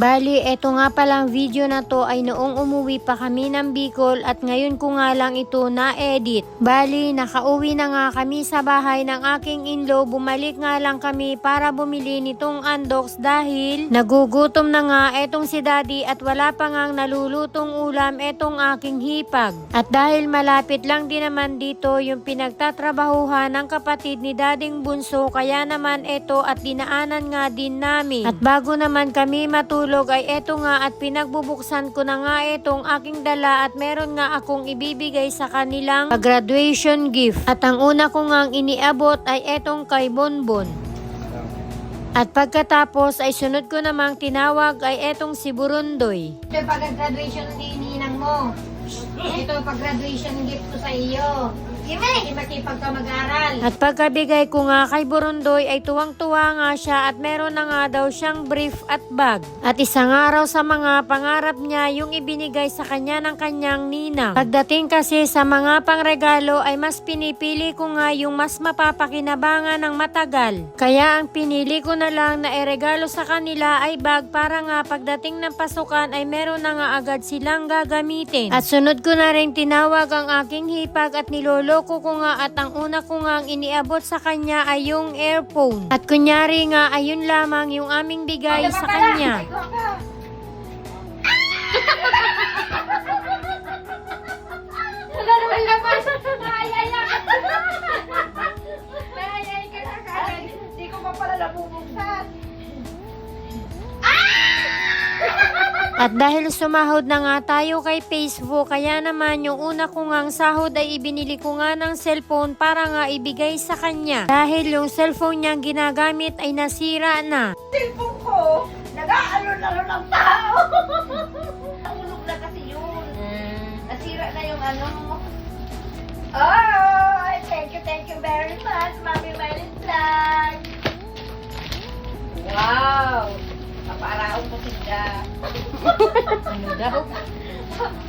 Bali, eto nga palang video na to ay noong umuwi pa kami ng Bicol at ngayon ko nga lang ito na-edit. Bali, nakauwi na nga kami sa bahay ng aking in-law. Bumalik nga lang kami para bumili nitong andoks dahil nagugutom na nga etong si daddy at wala pa ngang nalulutong ulam etong aking hipag. At dahil malapit lang din naman dito yung pinagtatrabahuhan ng kapatid ni dading bunso, kaya naman eto at dinaanan nga din namin. At bago naman kami matulog ay eto nga at pinagbubuksan ko na nga etong aking dala at meron nga akong ibibigay sa kanilang graduation gift. At ang una ko ngang iniabot ay etong kay Bonbon. At pagkatapos ay sunod ko namang tinawag ay etong si Burundoy. Ito yung pag-graduation ni ninang mo. Ito yung pag-graduation gift ko sa iyo. Hindi makipag ka mag-aral. At pagkabigay ko nga kay Burundoy ay tuwang-tuwa nga siya at meron na nga daw siyang brief at bag. At isang araw sa mga pangarap niya yung ibinigay sa kanya ng kanyang ninang. Pagdating kasi sa mga pangregalo ay mas pinipili ko nga yung mas mapapakinabangan ng matagal. Kaya ang pinili ko na lang na iregalo sa kanila ay bag para nga pagdating ng pasukan ay meron na nga agad silang gagamitin. At sunod ko na rin tinawag ang aking hipag at nilolo ko nga at ang una ko nga iniabot sa kanya ay yung earphone. At kunyari nga ayun lamang yung aming bigay sa kanya. Wala naman laman. Ay, ka na kagad. Hindi ko pa pala nabubuksan. At dahil sumahod na nga tayo kay Facebook, kaya naman yung una ko ngang sahod ay ibinili ko nga ng cellphone para nga ibigay sa kanya. Dahil yung cellphone niyang ginagamit ay nasira na. Cellphone ko, nag-aalon-alon ng tao. Nahulog na kasi yun. Nasira na yung ano. Oh, thank you very much, Mami Mylin Vlog. Wow. Kaparaon ko sila. Ano daw?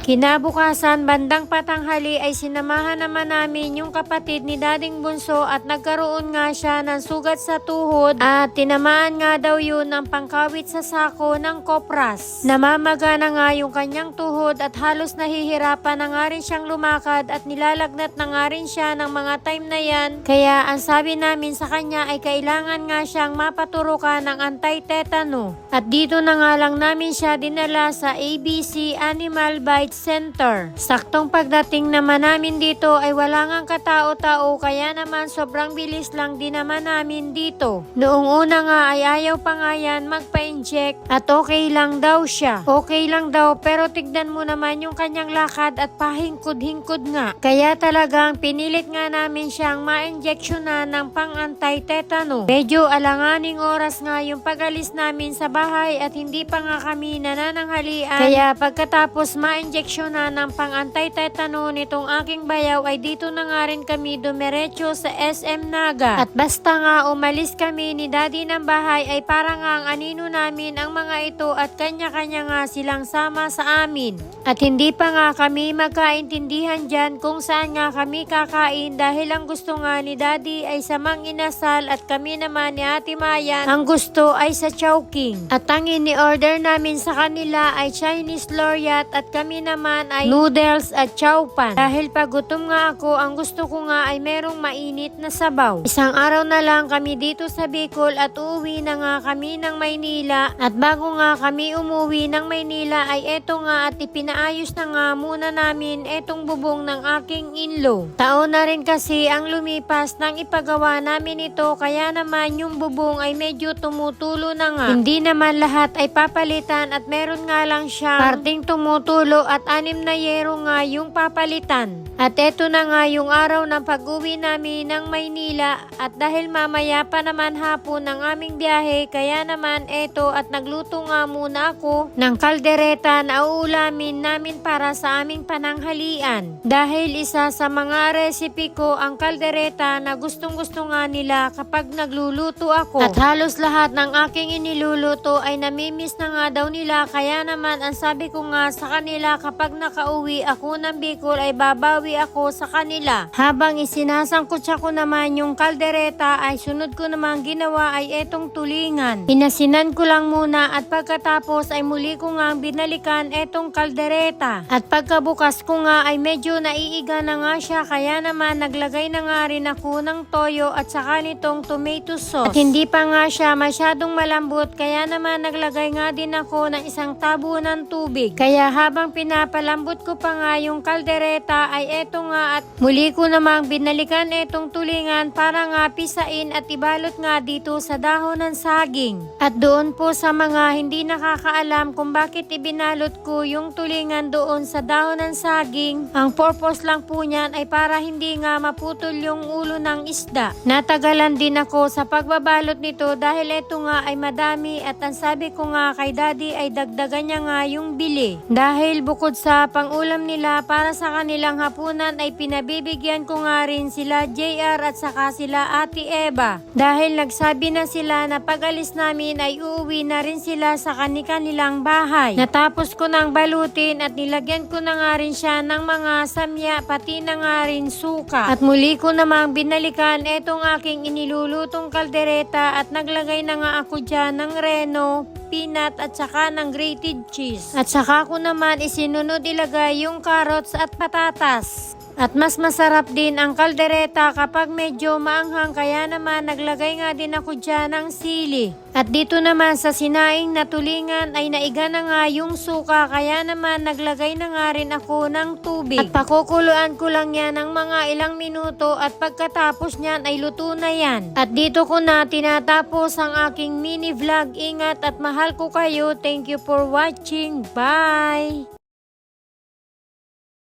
Kinabukasan, bandang patanghali ay sinamahan naman namin yung kapatid ni dading bunso at nagkaroon nga siya ng sugat sa tuhod at tinamaan nga daw yun ng pangkawit sa sako ng kopras. Namamaga na nga yung kanyang tuhod at halos nahihirapan na nga rin siyang lumakad at nilalagnat na nga rin siya ng mga time na yan. Kaya ang sabi namin sa kanya ay kailangan nga siyang mapaturukan ng anti-tetano. At dito na nga lang namin siya dinala sa ABC Animal Bite Center. Saktong pagdating naman namin dito ay wala ngang katao-tao kaya naman sobrang bilis lang din naman namin dito. Noong una nga ay ayaw pa nga yan magpa-inject at okay lang daw siya. Okay lang daw pero tignan mo naman yung kanyang lakad at pahingkod-hingkod nga. Kaya talagang pinilit nga namin siyang ma-injectionan ng pang-anti-tetano. Medyo alanganing oras nga yung pag-alis namin sa bahay at hindi pa nga kami nanananghalian. Kaya pagkatapos ma-injeksyonan ng pang-anti-tetano nitong aking bayaw ay dito na nga rin kami dumiretso sa SM Naga. At basta nga umalis kami ni daddy ng bahay ay parang nga ang anino namin ang mga ito at kanya-kanya nga silang sama sa amin. At hindi pa nga kami magkaintindihan dyan kung saan nga kami kakain dahil ang gusto nga ni daddy ay sa Mang Inasal at kami naman ni Ate Mayan ang gusto ay sa Chowking. At ang ini-order namin sa kanila ay Chinese Loriat at kami naman ay noodles at chowpan. Dahil pagutom nga ako, ang gusto ko nga ay merong mainit na sabaw. Isang araw na lang kami dito sa Bicol at uuwi na nga kami ng Maynila. At bago nga kami umuwi ng Maynila ay eto nga at ipinaayos na nga muna namin etong bubong ng aking in-law. Taon na rin kasi ang lumipas nang ipagawa namin ito kaya naman yung bubong ay medyo tumutulo na nga. Hindi naman lahat ay papalitan at meron nga lang siya parting tumutulo at 6 na yero nga yung papalitan. At eto na nga yung araw ng pag-uwi namin ng Maynila at dahil mamaya pa naman hapon ang aming biyahe kaya naman eto at nagluto nga muna ako ng kaldereta na uulamin namin para sa aming pananghalian. Dahil isa sa mga recipe ko ang kaldereta na gustong-gusto nga nila kapag nagluluto ako. At halos lahat ng aking iniluluto ay namimiss namimiss na nga daw nila, kaya naman ang sabi ko nga sa kanila kapag nakauwi ako ng Bicol ay babawi ako sa kanila. Habang isinasangkutsa ko naman yung kaldereta ay sunod ko naman ginawa ay etong tulingan. Inasinan ko lang muna at pagkatapos ay muli ko nga binalikan etong kaldereta. At pagkabukas ko nga ay medyo naiiga na nga siya, kaya naman naglagay na nga rin ako ng toyo at saka nitong tomato sauce. At hindi pa nga siya masyadong malambot, kaya naman naglagay nga din ako ng isang tabo ng tubig. Kaya habang pinapalambot ko pa nga yung kaldereta ay eto nga at muli ko namang binalikan etong tulingan para nga pisain at ibalot nga dito sa dahon ng saging. At doon po sa mga hindi nakakaalam kung bakit ibinalot ko yung tulingan doon sa dahon ng saging, ang purpose lang po niyan ay para hindi nga maputol yung ulo ng isda. Natagalan din ako sa pagbabalot nito dahil ito nga ay madami at ang sabi ko nga kay daddy ay dagdagan niya nga yung bili. Dahil bukod sa pangulam nila para sa kanilang hapunan ay pinabibigyan ko nga rin sila JR at saka sila Ate Eva. Dahil nagsabi na sila na pag alis namin ay uuwi na rin sila sa kanilang bahay. Natapos ko nang balutin at nilagyan ko na nga rin siya ng mga samya pati na nga rin suka. At muli ko namang binalikan etong aking inilulutong kaldereta at naglagay na nga ako dyan ng reno, peanut at saka ng grated cheese. At saka ko naman isinunod ilagay yung carrots at patatas. At mas masarap din ang kaldereta kapag medyo maanghang, kaya naman naglagay nga din ako dyan ng sili. At dito naman sa sinaing na tulingan ay naiga na nga yung suka, kaya naman naglagay na nga rin ako ng tubig. At pakukuluan ko lang yan ng mga ilang minuto at pagkatapos nyan ay luto na yan. At dito ko na tinatapos ang aking mini vlog. Ingat at mahal ko kayo. Thank you for watching. Bye!